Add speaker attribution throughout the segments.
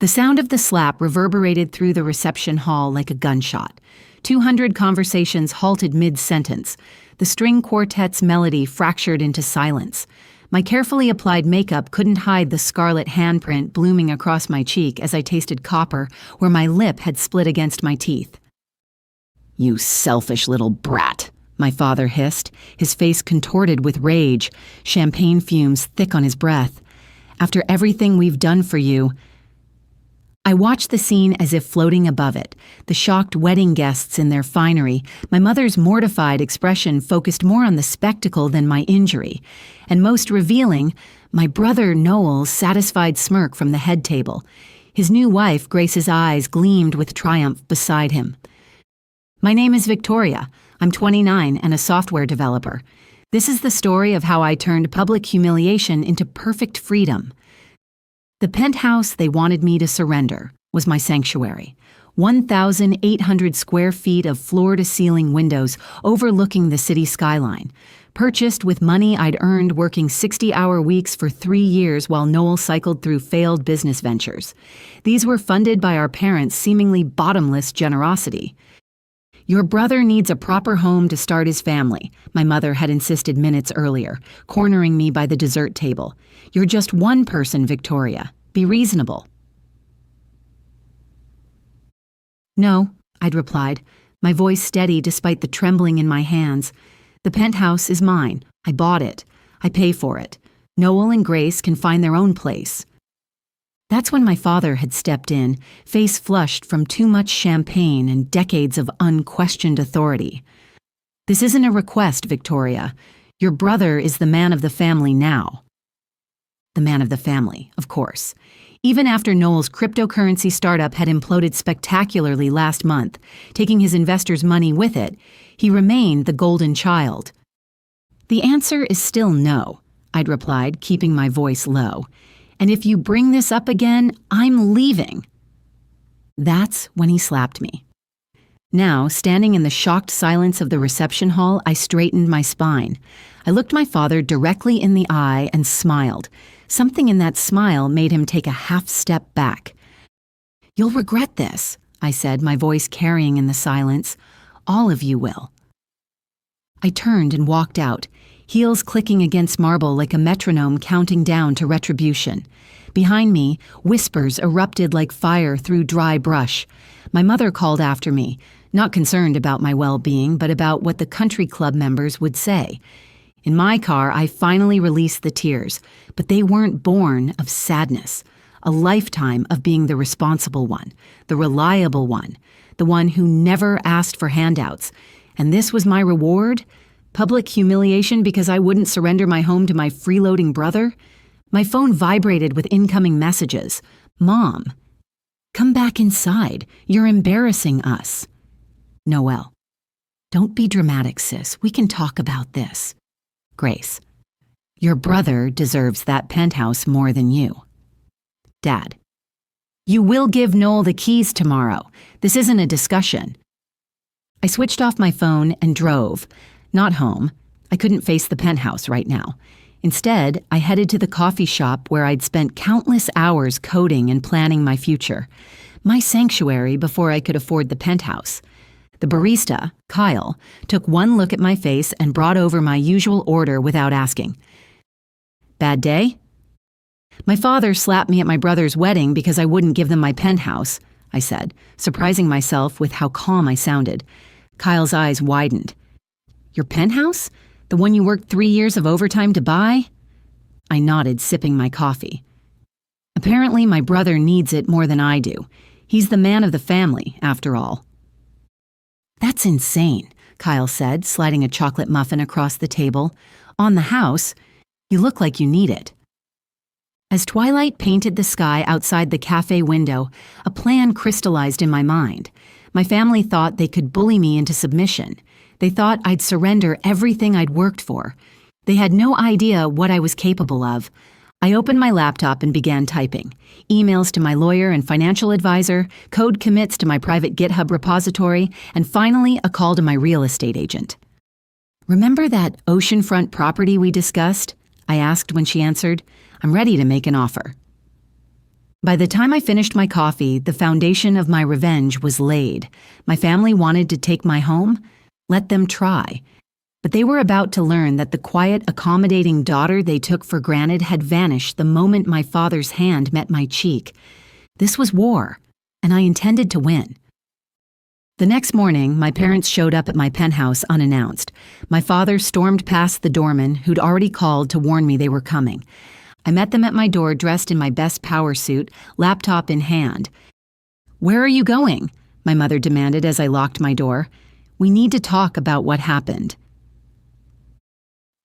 Speaker 1: The sound of the slap reverberated through the reception hall like a gunshot. 200 conversations halted mid-sentence. The string quartet's melody fractured into silence. My carefully applied makeup couldn't hide the scarlet handprint blooming across my cheek as I tasted copper where my lip had split against my teeth. "You selfish little brat," my father hissed, his face contorted with rage, champagne fumes thick on his breath. "After everything we've done for you—" I watched the scene as if floating above it, the shocked wedding guests in their finery. My mother's mortified expression focused more on the spectacle than my injury, and most revealing, my brother Noel's satisfied smirk from the head table. His new wife, Grace's eyes gleamed with triumph beside him. "My name is Victoria. I'm 29 and a software developer. This is the story of how I turned public humiliation into perfect freedom." The penthouse they wanted me to surrender was my sanctuary. 1,800 square feet of floor-to-ceiling windows overlooking the city skyline, purchased with money I'd earned working 60-hour weeks for 3 years while Noel cycled through failed business ventures. These were funded by our parents' seemingly bottomless generosity. "Your brother needs a proper home to start his family," my mother had insisted minutes earlier, cornering me by the dessert table. "You're just one person, Victoria. Be reasonable." "No," I'd replied, my voice steady despite the trembling in my hands. "The penthouse is mine. I bought it. I pay for it. Noel and Grace can find their own place." That's when my father had stepped in, face flushed from too much champagne and decades of unquestioned authority. "This isn't a request, Victoria. Your brother is the man of the family now." The man of the family, of course. Even after Noel's cryptocurrency startup had imploded spectacularly last month, taking his investors' money with it, he remained the golden child. "The answer is still no," I'd replied, keeping my voice low. "And if you bring this up again, I'm leaving." That's when he slapped me. Now, standing in the shocked silence of the reception hall, I straightened my spine. I looked my father directly in the eye and smiled. Something in that smile made him take a half step back. "You'll regret this," I said, my voice carrying in the silence. "All of you will." I turned and walked out, heels clicking against marble like a metronome counting down to retribution. Behind me, whispers erupted like fire through dry brush. My mother called after me, not concerned about my well-being, but about what the country club members would say. In my car, I finally released the tears, but they weren't born of sadness. A lifetime of being the responsible one, the reliable one, the one who never asked for handouts. And this was my reward? Public humiliation because I wouldn't surrender my home to my freeloading brother? My phone vibrated with incoming messages. "Mom, come back inside. You're embarrassing us." Noelle, "Don't be dramatic, sis. We can talk about this." Grace, "Your brother deserves that penthouse more than you." Dad, "You will give Noel the keys tomorrow. This isn't a discussion." I switched off my phone and drove. Not home. I couldn't face the penthouse right now. Instead, I headed to the coffee shop where I'd spent countless hours coding and planning my future. My sanctuary before I could afford the penthouse. The barista, Kyle, took one look at my face and brought over my usual order without asking. "Bad day?" "My father slapped me at my brother's wedding because I wouldn't give them my penthouse," I said, surprising myself with how calm I sounded. Kyle's eyes widened. "Your penthouse? The one you worked 3 years of overtime to buy?" I nodded, sipping my coffee. "Apparently my brother needs it more than I do. He's the man of the family, after all." "That's insane," Kyle said, sliding a chocolate muffin across the table. "On the house, you look like you need it." As twilight painted the sky outside the cafe window, a plan crystallized in my mind. My family thought they could bully me into submission. They thought I'd surrender everything I'd worked for. They had no idea what I was capable of. I opened my laptop and began typing. Emails to my lawyer and financial advisor, code commits to my private GitHub repository, and finally a call to my real estate agent. "Remember that oceanfront property we discussed?" I asked when she answered. "I'm ready to make an offer." By the time I finished my coffee, the foundation of my revenge was laid. My family wanted to take my home. Let them try. But they were about to learn that the quiet, accommodating daughter they took for granted had vanished the moment my father's hand met my cheek. This was war, and I intended to win. The next morning, my parents showed up at my penthouse unannounced. My father stormed past the doorman, who'd already called to warn me they were coming. I met them at my door dressed in my best power suit, laptop in hand. "Where are you going?" my mother demanded as I locked my door. "We need to talk about what happened."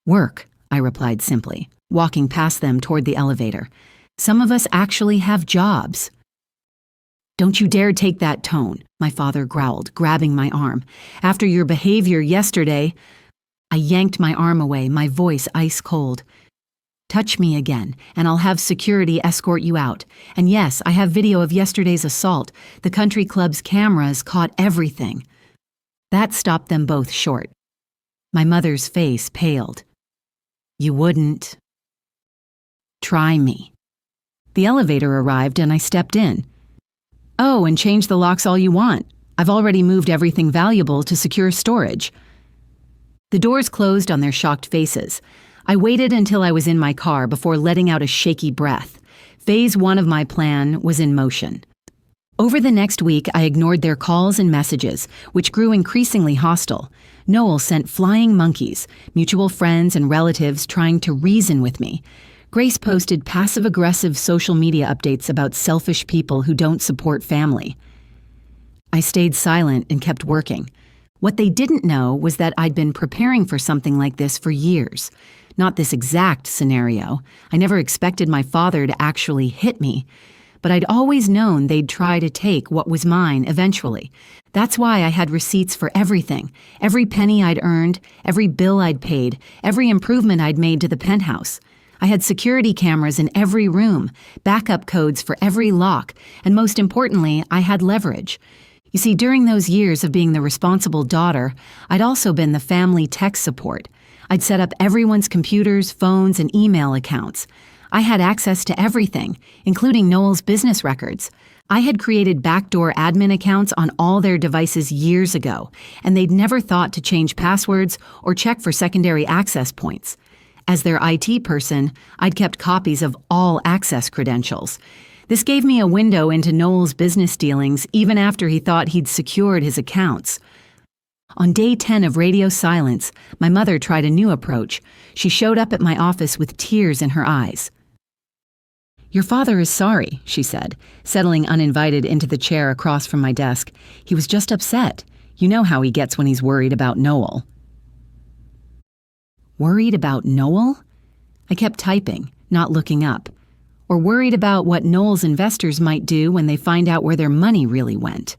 Speaker 1: "Work," I replied simply, walking past them toward the elevator. "Some of us actually have jobs." "Don't you dare take that tone," my father growled, grabbing my arm. "After your behavior yesterday—" I yanked my arm away, my voice ice cold. "Touch me again, and I'll have security escort you out. And yes, I have video of yesterday's assault. The country club's cameras caught everything." That stopped them both short. My mother's face paled. "You wouldn't." "Try me." The elevator arrived and I stepped in. "Oh, and change the locks all you want. I've already moved everything valuable to secure storage." The doors closed on their shocked faces. I waited until I was in my car before letting out a shaky breath. Phase 1 of my plan was in motion. Over the next week, I ignored their calls and messages, which grew increasingly hostile. Noel sent flying monkeys, mutual friends and relatives trying to reason with me. Grace posted passive-aggressive social media updates about selfish people who don't support family. I stayed silent and kept working. What they didn't know was that I'd been preparing for something like this for years. Not this exact scenario. I never expected my father to actually hit me. But I'd always known they'd try to take what was mine eventually. That's why I had receipts for everything. Every penny I'd earned, every bill I'd paid, every improvement I'd made to the penthouse. I had security cameras in every room, backup codes for every lock, and most importantly, I had leverage. You see, during those years of being the responsible daughter, I'd also been the family tech support. I'd set up everyone's computers, phones, and email accounts. I had access to everything, including Noel's business records. I had created backdoor admin accounts on all their devices years ago, and they'd never thought to change passwords or check for secondary access points. As their IT person, I'd kept copies of all access credentials. This gave me a window into Noel's business dealings even after he thought he'd secured his accounts. On day 10 of radio silence, my mother tried a new approach. She showed up at my office with tears in her eyes. "Your father is sorry," she said, settling uninvited into the chair across from my desk. "He was just upset. You know how he gets when he's worried about Noel." Worried about Noel? I kept typing, not looking up. Or worried about what Noel's investors might do when they find out where their money really went.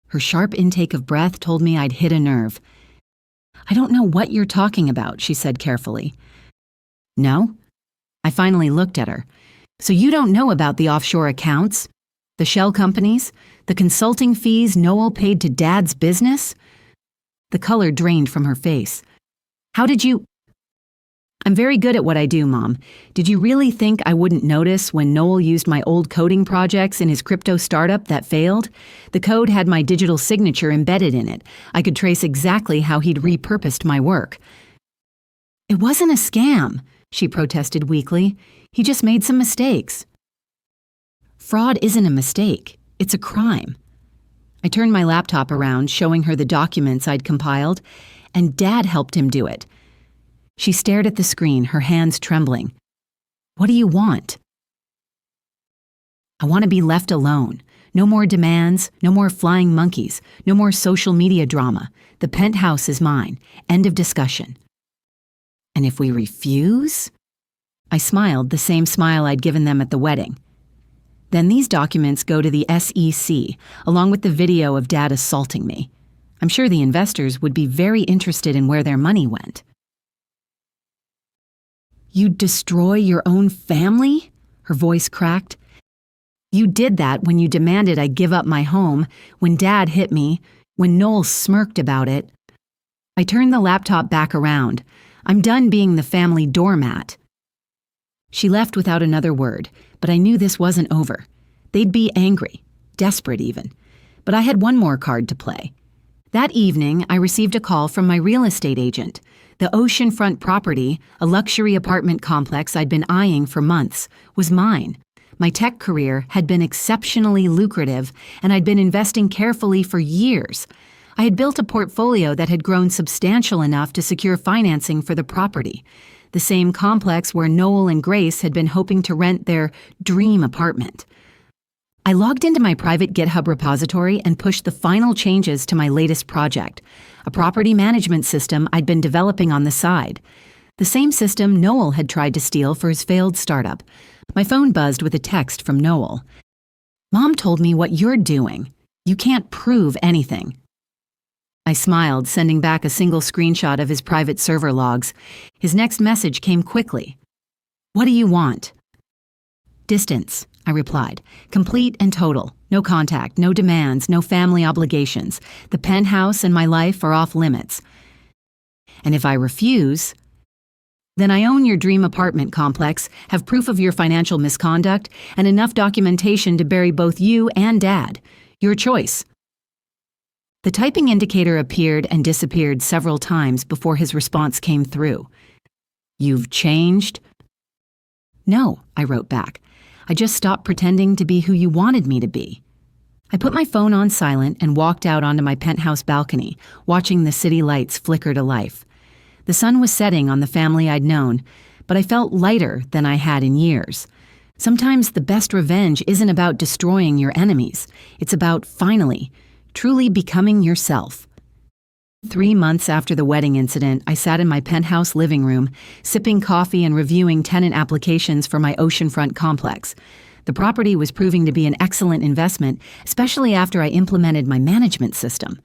Speaker 1: Her sharp intake of breath told me I'd hit a nerve. "I don't know what you're talking about," she said carefully. "No?" I finally looked at her. "So you don't know about the offshore accounts? The shell companies? The consulting fees Noel paid to Dad's business?" The color drained from her face. "How did you—" "I'm very good at what I do, Mom. Did you really think I wouldn't notice when Noel used my old coding projects in his crypto startup that failed? The code had my digital signature embedded in it. I could trace exactly how he'd repurposed my work." "It wasn't a scam," she protested weakly. "He just made some mistakes." "Fraud isn't a mistake. It's a crime." I turned my laptop around, showing her the documents I'd compiled, and Dad helped him do it. She stared at the screen, her hands trembling. "What do you want?" "I want to be left alone. No more demands, no more flying monkeys, no more social media drama. The penthouse is mine. End of discussion." "And if we refuse?" I smiled, the same smile I'd given them at the wedding. "Then these documents go to the SEC, along with the video of Dad assaulting me. I'm sure the investors would be very interested in where their money went." "You'd destroy your own family?" Her voice cracked. "You did that when you demanded I give up my home, when Dad hit me, when Noel smirked about it." I turned the laptop back around. "I'm done being the family doormat." She left without another word, but I knew this wasn't over. They'd be angry, desperate even. But I had one more card to play. That evening, I received a call from my real estate agent. The oceanfront property, a luxury apartment complex I'd been eyeing for months, was mine. My tech career had been exceptionally lucrative, and I'd been investing carefully for years. I had built a portfolio that had grown substantial enough to secure financing for the property, the same complex where Noel and Grace had been hoping to rent their dream apartment. I logged into my private GitHub repository and pushed the final changes to my latest project, a property management system I'd been developing on the side. The same system Noel had tried to steal for his failed startup. My phone buzzed with a text from Noel. "Mom told me what you're doing. You can't prove anything." I smiled, sending back a single screenshot of his private server logs. His next message came quickly. "What do you want?" "Distance," I replied. "Complete and total. No contact, no demands, no family obligations. The penthouse and my life are off limits. And if I refuse, then I own your dream apartment complex, have proof of your financial misconduct, and enough documentation to bury both you and Dad. Your choice." The typing indicator appeared and disappeared several times before his response came through. "You've changed?" "No," I wrote back. "I just stopped pretending to be who you wanted me to be." I put my phone on silent and walked out onto my penthouse balcony, watching the city lights flicker to life. The sun was setting on the family I'd known, but I felt lighter than I had in years. Sometimes the best revenge isn't about destroying your enemies. It's about, finally, truly becoming yourself. 3 months after the wedding incident, I sat in my penthouse living room, sipping coffee and reviewing tenant applications for my oceanfront complex. The property was proving to be an excellent investment, especially after I implemented my management system.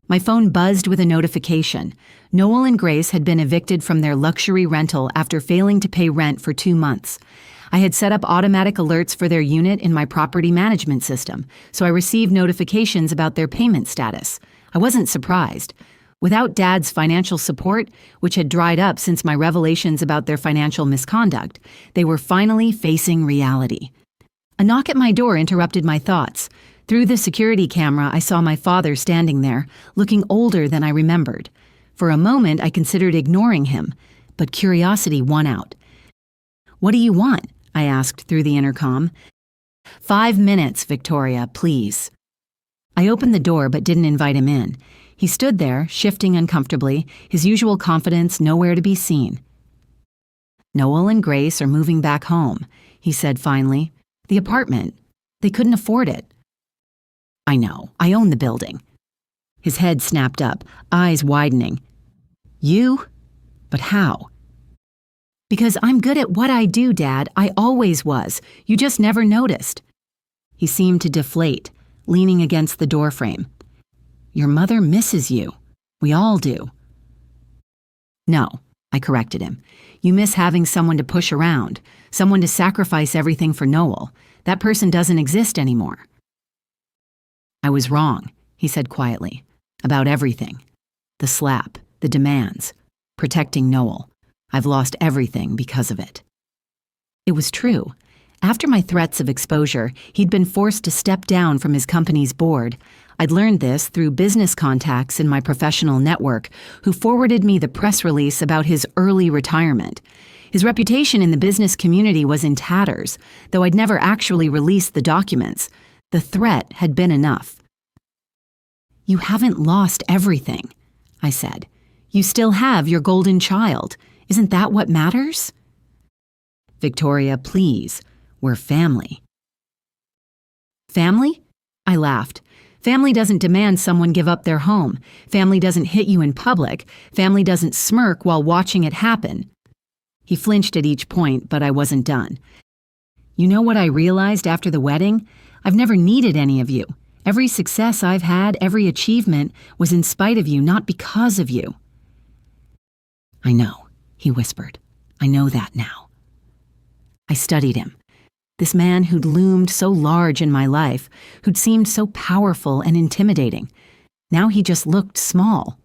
Speaker 1: My phone buzzed with a notification. Noel and Grace had been evicted from their luxury rental after failing to pay rent for 2 months. I had set up automatic alerts for their unit in my property management system, so I received notifications about their payment status. I wasn't surprised. Without Dad's financial support, which had dried up since my revelations about their financial misconduct, they were finally facing reality. A knock at my door interrupted my thoughts. Through the security camera, I saw my father standing there, looking older than I remembered. For a moment, I considered ignoring him, but curiosity won out. "What do you want?" I asked through the intercom. "5 minutes, Victoria, please." I opened the door but didn't invite him in. He stood there, shifting uncomfortably, his usual confidence nowhere to be seen. "Noel and Grace are moving back home," he said finally. "The apartment. They couldn't afford it." "I know. I own the building." His head snapped up, eyes widening. "You? But how?" "Because I'm good at what I do, Dad. I always was. You just never noticed." He seemed to deflate, leaning against the doorframe. "Your mother misses you. We all do." "No," I corrected him. "You miss having someone to push around, someone to sacrifice everything for Noel. That person doesn't exist anymore." "I was wrong," he said quietly, "about everything. The slap, the demands, protecting Noel. I've lost everything because of it." It was true. After my threats of exposure, he'd been forced to step down from his company's board. I'd learned this through business contacts in my professional network, who forwarded me the press release about his early retirement. His reputation in the business community was in tatters, though I'd never actually released the documents. The threat had been enough. "You haven't lost everything," I said. "You still have your golden child. Isn't that what matters?" "Victoria, please. We're family." "Family?" I laughed. "Family doesn't demand someone give up their home. Family doesn't hit you in public. Family doesn't smirk while watching it happen." He flinched at each point, but I wasn't done. "You know what I realized after the wedding? I've never needed any of you. Every success I've had, every achievement, was in spite of you, not because of you." "I know," he whispered. "I know that now." I studied him. This man who'd loomed so large in my life, who'd seemed so powerful and intimidating. Now he just looked small.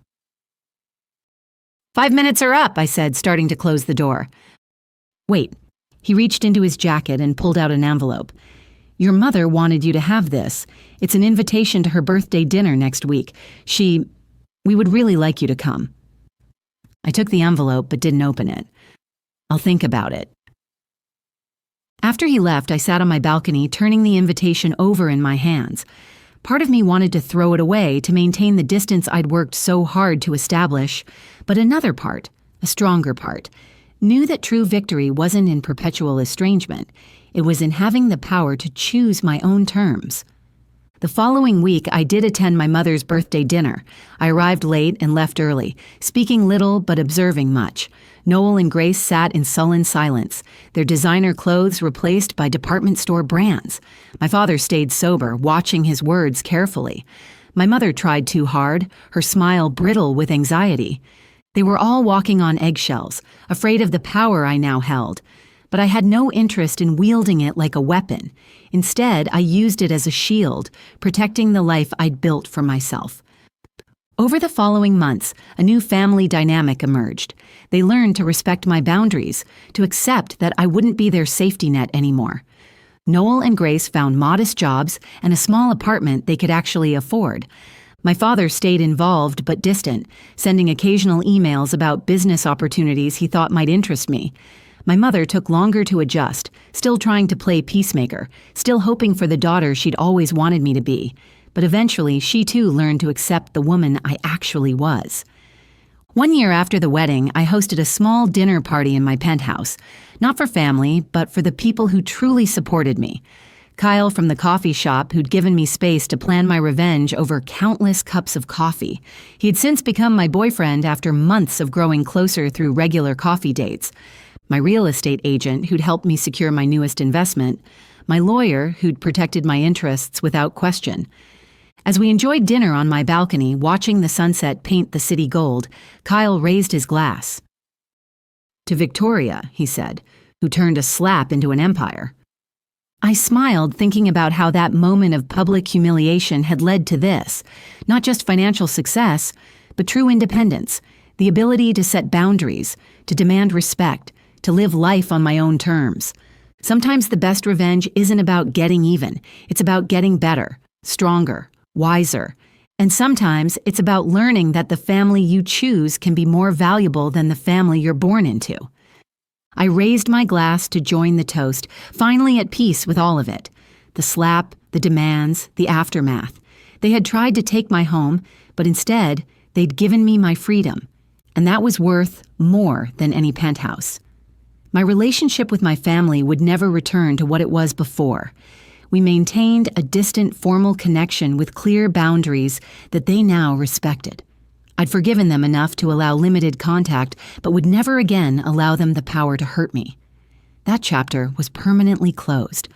Speaker 1: "5 minutes are up," I said, starting to close the door. "Wait, He reached into his jacket and pulled out an envelope. "Your mother wanted you to have this. It's an invitation to her birthday dinner next week. We would really like you to come." I took the envelope but didn't open it. "I'll think about it." After he left, I sat on my balcony, turning the invitation over in my hands. Part of me wanted to throw it away to maintain the distance I'd worked so hard to establish, but another part, a stronger part, knew that true victory wasn't in perpetual estrangement. It was in having the power to choose my own terms. The following week, I did attend my mother's birthday dinner. I arrived late and left early, speaking little but observing much. Noel and Grace sat in sullen silence, their designer clothes replaced by department store brands. My father stayed sober, watching his words carefully. My mother tried too hard, her smile brittle with anxiety. They were all walking on eggshells, afraid of the power I now held. But I had no interest in wielding it like a weapon. Instead, I used it as a shield, protecting the life I'd built for myself. Over the following months, a new family dynamic emerged. They learned to respect my boundaries, to accept that I wouldn't be their safety net anymore. Noel and Grace found modest jobs and a small apartment they could actually afford. My father stayed involved but distant, sending occasional emails about business opportunities he thought might interest me. My mother took longer to adjust, still trying to play peacemaker, still hoping for the daughter she'd always wanted me to be. But eventually, she too learned to accept the woman I actually was. One year after the wedding, I hosted a small dinner party in my penthouse, not for family, but for the people who truly supported me. Kyle from the coffee shop, who'd given me space to plan my revenge over countless cups of coffee. He had since become my boyfriend after months of growing closer through regular coffee dates. My real estate agent, who'd helped me secure my newest investment. My lawyer, who'd protected my interests without question. As we enjoyed dinner on my balcony, watching the sunset paint the city gold, Kyle raised his glass. "To Victoria," he said, "who turned a slap into an empire." I smiled, thinking about how that moment of public humiliation had led to this, not just financial success, but true independence, the ability to set boundaries, to demand respect, to live life on my own terms. Sometimes the best revenge isn't about getting even, it's about getting better, stronger, wiser. And sometimes it's about learning that the family you choose can be more valuable than the family you're born into. I raised my glass to join the toast, finally at peace with all of it. The slap, the demands, the aftermath. They had tried to take my home, but instead, they'd given me my freedom. And that was worth more than any penthouse. My relationship with my family would never return to what it was before. We maintained a distant formal connection with clear boundaries that they now respected. I'd forgiven them enough to allow limited contact, but would never again allow them the power to hurt me. That chapter was permanently closed.